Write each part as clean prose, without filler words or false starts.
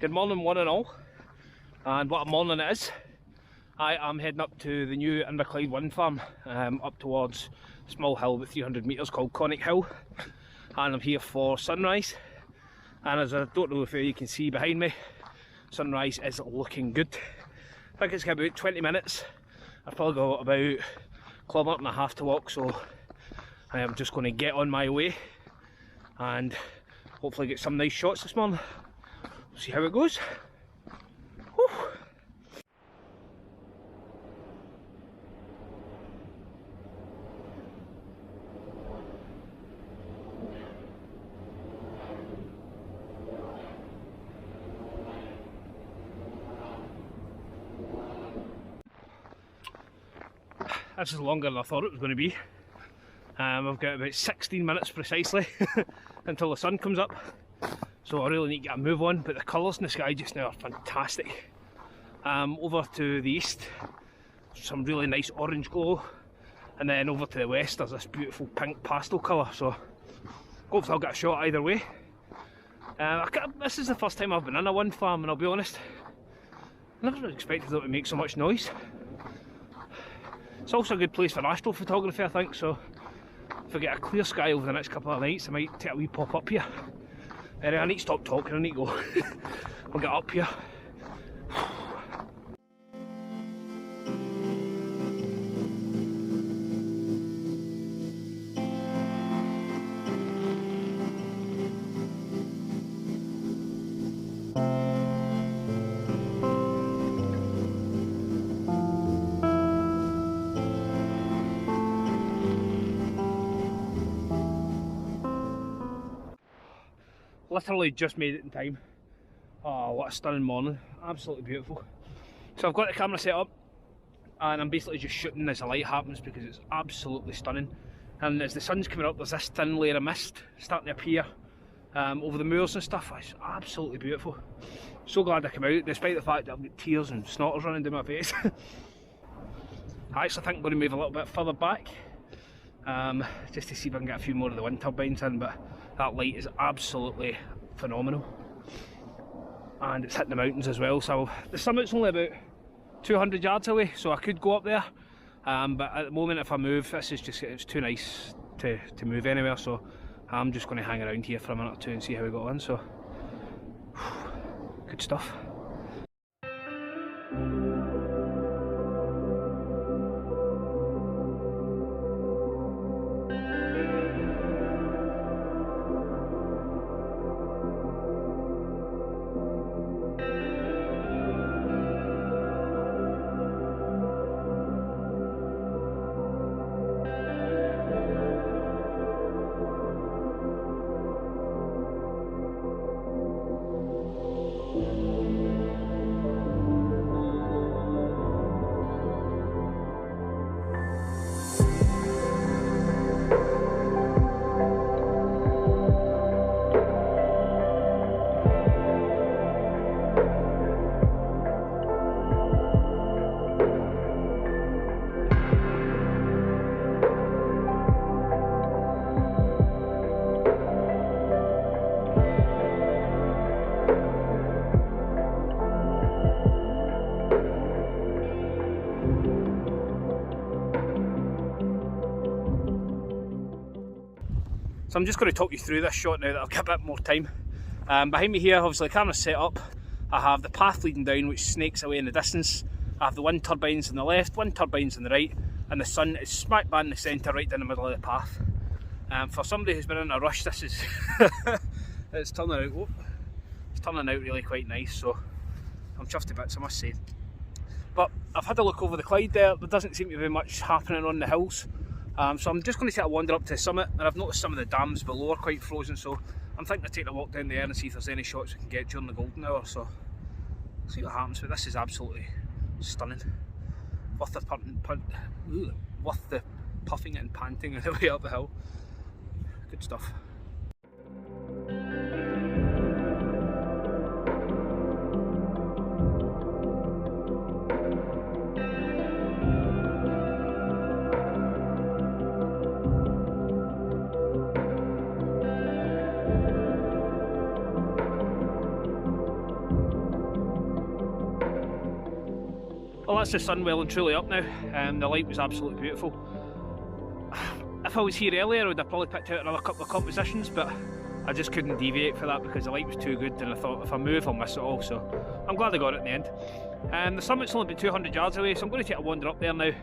Good morning one and all, and what a morning it is. I am heading up to the new Inverclyde Wind Farm, up towards a small hill with 300 metres called Corlic Hill, and I'm here for sunrise. And as I don't know if you can see behind me, sunrise is looking good. I think it's about 20 minutes. I've probably got about a kilometre and a half to walk, so I am just going to get on my way and hopefully get some nice shots this morning. See how it goes. Whew. This is longer than I thought it was going to be. I've got about 16 minutes precisely until the sun comes up. So I really need to get a move on, but the colours in the sky just now are fantastic. Over to the east, some really nice orange glow, and then over to the west there's this beautiful pink pastel colour, so hopefully I'll get a shot either way. This is the first time I've been in a wind farm, and I'll be honest, I never really expected it to make so much noise. It's also a good place for astrophotography, I think, so if I get a clear sky over the next couple of nights I might take a wee pop up here. Anyway, I need to stop talking, I need to go. I'll get up here. Literally just made it in time. Oh, what a stunning morning. Absolutely beautiful. So I've got the camera set up and I'm basically just shooting as the light happens because it's absolutely stunning. And as the sun's coming up, there's this thin layer of mist starting to appear over the moors and stuff. It's absolutely beautiful. So glad I came out, despite the fact that I've got tears and snotters running down my face. I actually think I'm going to move a little bit further back just to see if I can get a few more of the wind turbines in, but that light is absolutely phenomenal. And it's hitting the mountains as well, so the summit's only about 200 yards away, so I could go up there, but at the moment if I move, it's too nice to move anywhere, so I'm just going to hang around here for a minute or two and see how we got on. So good stuff. So I'm just going to talk you through this shot now that I've got a bit more time. Behind me here, obviously the camera's set up. I have the path leading down which snakes away in the distance. I have the wind turbines on the left, wind turbines on the right, and the sun is smack bang in the centre right down the middle of the path. For somebody who's been in a rush, this is it's turning out really quite nice, so I'm chuffed to bits, I must say. But I've had a look over the Clyde there doesn't seem to be much happening on the hills. So I'm just going to take a wander up to the summit, and I've noticed some of the dams below are quite frozen, so I'm thinking of taking a walk down there and see if there's any shots we can get during the golden hour, so see what happens. But this is absolutely stunning. Worth the puffing and panting on the way up the hill. Good stuff. that's the sun well and truly up now. The light was absolutely beautiful. If I was here earlier I would have probably picked out another couple of compositions, but I just couldn't deviate for that because the light was too good, and I thought if I move I'll miss it all, so I'm glad I got it in the end. The summit's only been 200 yards away, so I'm going to take a wander up there now. It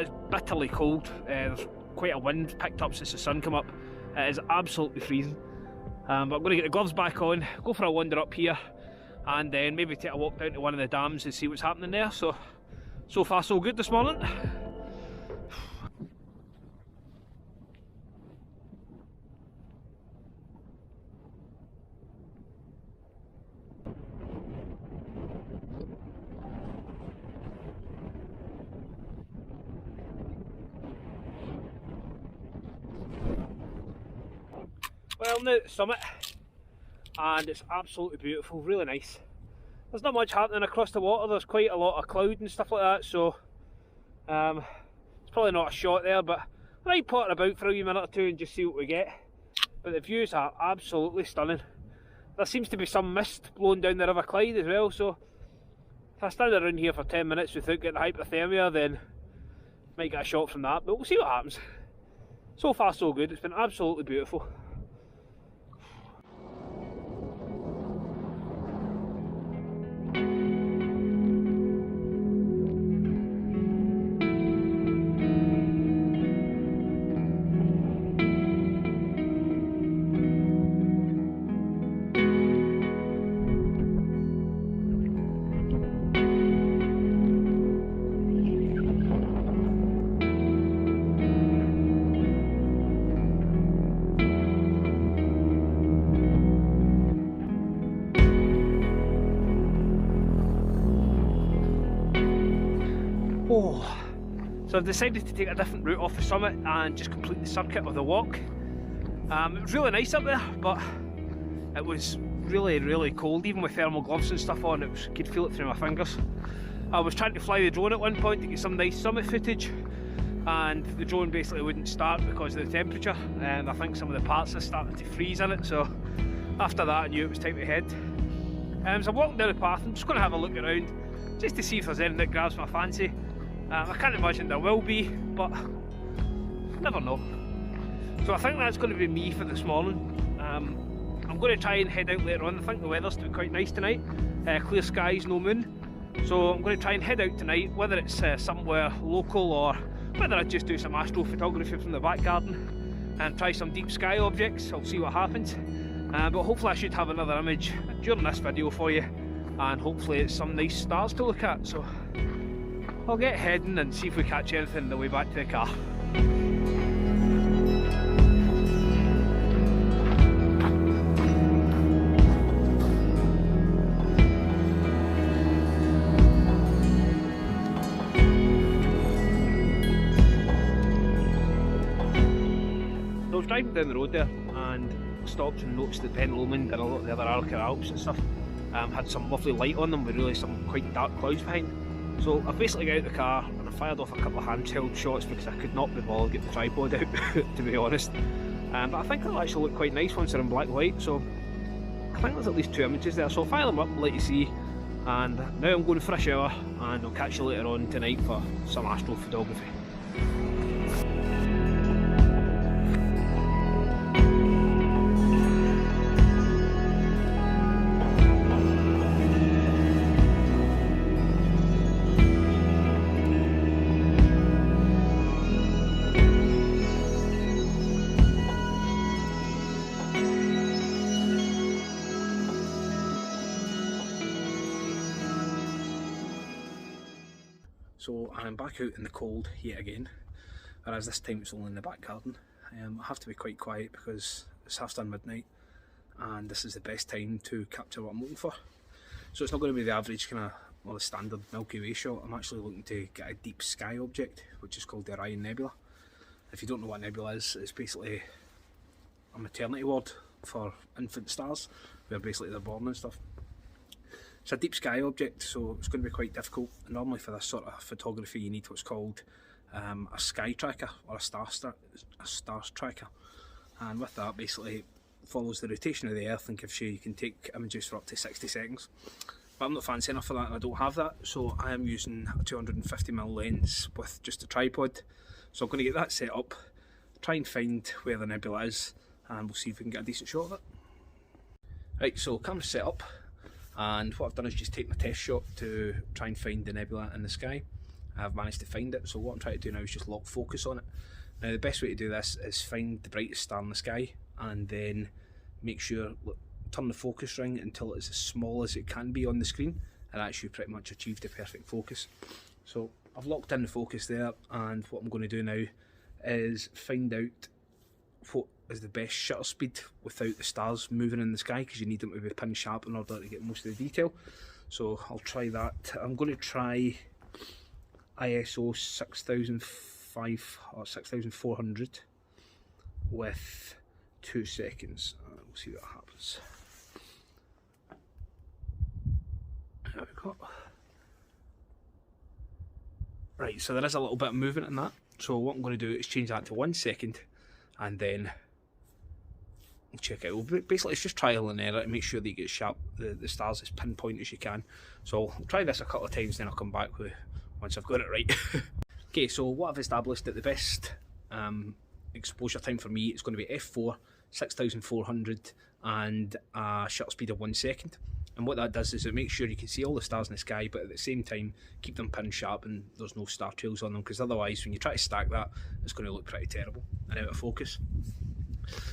is bitterly cold, there's quite a wind picked up since the sun came up. It is absolutely freezing, but I'm going to get the gloves back on, go for a wander up here, and then maybe take a walk down to one of the dams and see what's happening there. So far so good this morning. Well, now at the summit, and it's absolutely beautiful, really nice. There's not much happening across the water, there's quite a lot of cloud and stuff like that, so it's probably not a shot there, but I might potter about for a wee minute or two and just see what we get. But the views are absolutely stunning. There seems to be some mist blowing down the River Clyde as well, so if I stand around here for 10 minutes without getting hypothermia, then I might get a shot from that, but we'll see what happens. So far so good, it's been absolutely beautiful. So I've decided to take a different route off the summit and just complete the circuit of the walk. It was really nice up there, but it was really cold, even with thermal gloves and stuff on. You could feel it through my fingers. I was trying to fly the drone at one point to get some nice summit footage, and the drone basically wouldn't start because of the temperature, and I think some of the parts had started to freeze in it, so after that I knew it was time to head. So I'm walking down the path. I'm just going to have a look around just to see if there's anything that grabs my fancy. I can't imagine there will be, but never know. So I think that's going to be me for this morning. I'm going to try and head out later on. I think the weather's to be quite nice tonight. Clear skies, no moon. So I'm going to try and head out tonight, whether it's somewhere local or whether I just do some astrophotography from the back garden and try some deep sky objects. I'll see what happens. But hopefully I should have another image during this video for you, and hopefully it's some nice stars to look at. So I'll get heading and see if we catch anything on the way back to the car. I was driving down the road there and stopped and noticed that Ben Lomond and a lot of the other Arctic Alps and stuff had some lovely light on them with really some quite dark clouds behind. So I basically got out of the car and I fired off a couple of handheld shots because I could not be bothered to get the tripod out, to be honest. But I think it'll actually look quite nice once they're in black and white, so I think there's at least 2 images there. So I'll fire them up and let you see. And now I'm going for a shower, and I'll catch you later on tonight for some astrophotography. So I'm back out in the cold yet again, whereas this time it's only in the back garden. I have to be quite quiet because it's half done midnight and this is the best time to capture what I'm looking for. So it's not going to be the average kind of, well, the standard Milky Way shot. I'm actually looking to get a deep sky object, which is called the Orion Nebula. If you don't know what nebula is, it's basically a maternity ward for infant stars, where basically they're born and stuff. It's a deep sky object, so it's going to be quite difficult. Normally for this sort of photography you need what's called a sky tracker or a stars tracker, and with that basically follows the rotation of the Earth and gives you can take images for up to 60 seconds. but I'm not fancy enough for that and I don't have that, so I am using a 250mm lens with just a tripod. So I'm going to get that set up, try and find where the nebula is, and we'll see if we can get a decent shot of it. Right, so camera set up, and what I've done is just take my test shot to try and find the nebula in the sky. I've managed to find it, so what I'm trying to do now is just lock focus on it. Now the best way to do this is find the brightest star in the sky and then make sure, turn the focus ring until it's as small as it can be on the screen, and that should pretty much achieve the perfect focus. So I've locked in the focus there, and what I'm going to do now is find out what is the best shutter speed without the stars moving in the sky, because you need them to be pin sharp in order to get most of the detail. So I'll try that. I'm going to try ISO 6005 or 6400 with 2 seconds. We'll see what happens. There we go. Right, so there is a little bit of movement in that. So what I'm going to do is change that to 1 second, and then we'll check it out. Basically, it's just trial and error to make sure that you get sharp, the stars as pinpoint as you can. So I'll try this a couple of times, then I'll come back with once I've got it right. Okay, so what I've established that the best exposure time for me is going to be f4, 6400, and a shutter speed of 1 second. And what that does is it makes sure you can see all the stars in the sky, but at the same time keep them pin sharp and there's no star trails on them, because otherwise when you try to stack that, it's going to look pretty terrible and out of focus.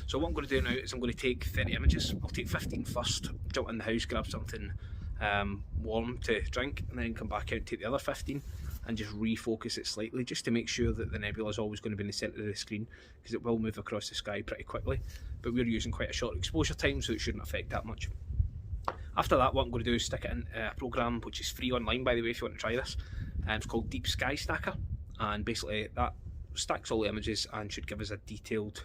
So what I'm going to do now is I'm going to take 30 images. I'll take 15 first, jump in the house, grab something warm to drink, and then come back out and take the other 15 and just refocus it slightly, just to make sure that the nebula is always going to be in the centre of the screen, because it will move across the sky pretty quickly, but we're using quite a short exposure time, so it shouldn't affect that much. After that, what I'm going to do is stick it in a program which is free online, by the way, if you want to try this. It's called Deep Sky Stacker, and basically that stacks all the images and should give us a detailed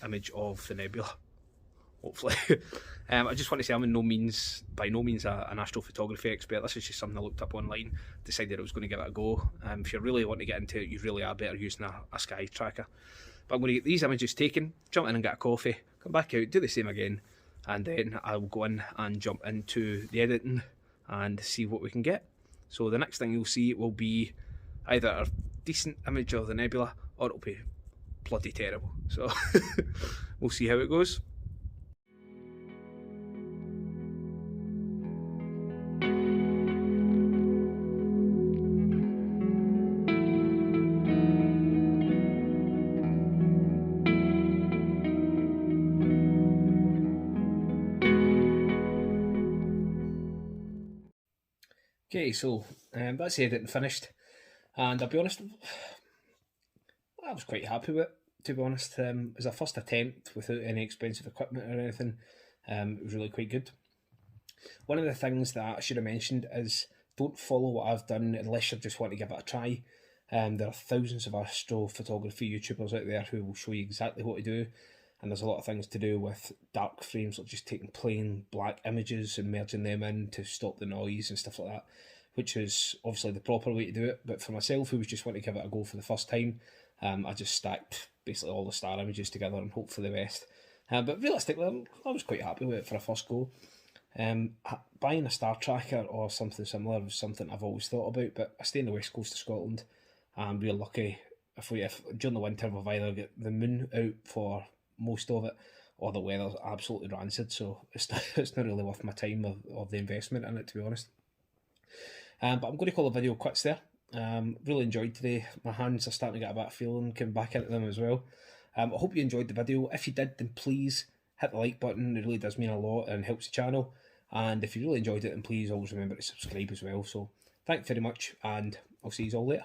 image of the nebula, hopefully. I just want to say I'm by no means an astrophotography expert. This is just something I looked up online, decided I was going to give it a go. If you really want to get into it, you really are better using a sky tracker. But I'm going to get these images taken, jump in and get a coffee, come back out, do the same again, and then I'll go in and jump into the editing and see what we can get. So the next thing you'll see will be either a decent image of the nebula, or it'll be bloody terrible. So we'll see how it goes. Okay, so that's the editing finished, and I'll be honest, I was quite happy with it, to be honest. As a first attempt without any expensive equipment or anything, it was really quite good. One of the things that I should have mentioned is don't follow what I've done unless you just want to give it a try. There are thousands of astrophotography YouTubers out there who will show you exactly what to do, and there's a lot of things to do with dark frames, like just taking plain black images and merging them in to stop the noise and stuff like that, which is obviously the proper way to do it. But for myself, who was just wanting to give it a go for the first time, I just stacked basically all the star images together and hoped for the best. But realistically, I was quite happy with it for a first go. Buying a star tracker or something similar was something I've always thought about, but I stay in the west coast of Scotland, and we're lucky if during the winter we've either get the moon out for most of it, or the weather's absolutely rancid, so it's not really worth my time of the investment in it, to be honest. But I'm going to call the video quits there. Really enjoyed today. My hands are starting to get a bit of feeling coming back into them as well. I hope you enjoyed the video. If you did, then please hit the like button. It really does mean a lot and helps the channel. And if you really enjoyed it, then please always remember to subscribe as well. So thanks very much, and I'll see you all later.